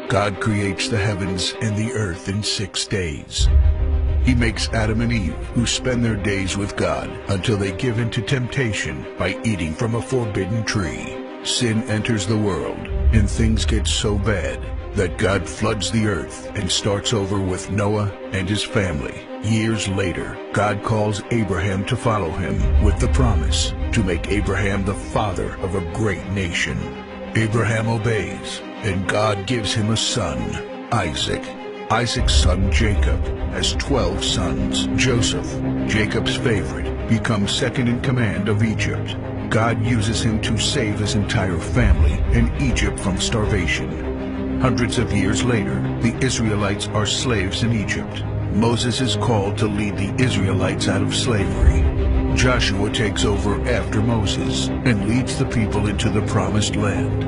God creates the heavens and the earth in 6 days. He makes Adam and Eve, who spend their days with God until they give in to temptation by eating from a forbidden tree. Sin enters the world, and things get so bad that God floods the earth and starts over with Noah and his family. Years later, God calls Abraham to follow him with the promise to make Abraham the father of a great nation. Abraham obeys, and God gives him a son, Isaac. Isaac's son Jacob has 12 sons. Joseph, Jacob's favorite, becomes second in command of Egypt. God uses him to save his entire family and Egypt from starvation. Hundreds of years later, the Israelites are slaves in Egypt. Moses is called to lead the Israelites out of slavery. Joshua takes over after Moses and leads the people into the promised land.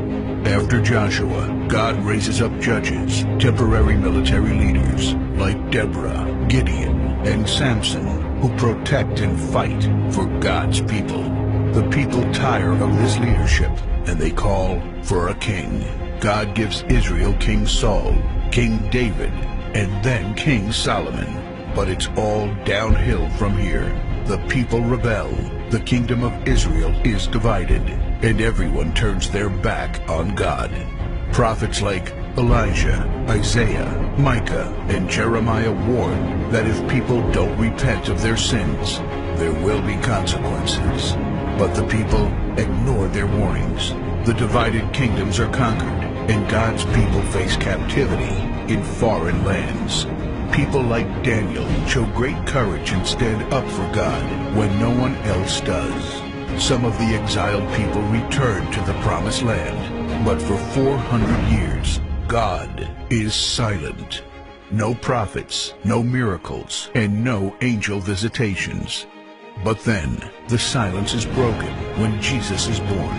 After Joshua, God raises up judges, temporary military leaders like Deborah, Gideon, and Samson, who protect and fight for God's people. The people tire of this leadership, and they call for a king. God gives Israel King Saul, King David, and then King Solomon. But it's all downhill from here. The people rebel. The kingdom of Israel is divided, and everyone turns their back on God. Prophets like Elijah, Isaiah, Micah, and Jeremiah warn that if people don't repent of their sins, there will be consequences. But the people ignore their warnings. The divided kingdoms are conquered, and God's people face captivity in foreign lands. People like Daniel show great courage and stand up for God when no one else does. Some of the exiled people return to the promised land, but for 400 years, God is silent. No prophets, no miracles, and no angel visitations. But then, the silence is broken when Jesus is born.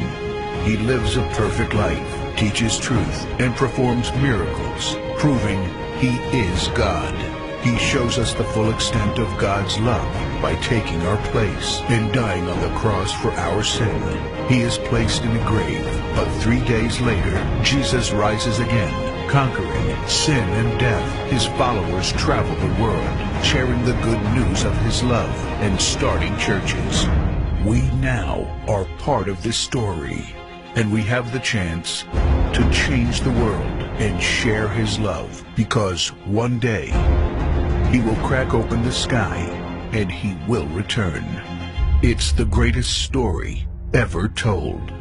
He lives a perfect life, teaches truth, and performs miracles, proving He is God. He shows us the full extent of God's love by taking our place and dying on the cross for our sin. He is placed in a grave, but 3 days later, Jesus rises again, conquering sin and death. His followers travel the world, sharing the good news of His love and starting churches. We now are part of this story, and we have the chance to change the world and share His love, because one day He will crack open the sky and He will return. It's the greatest story ever told.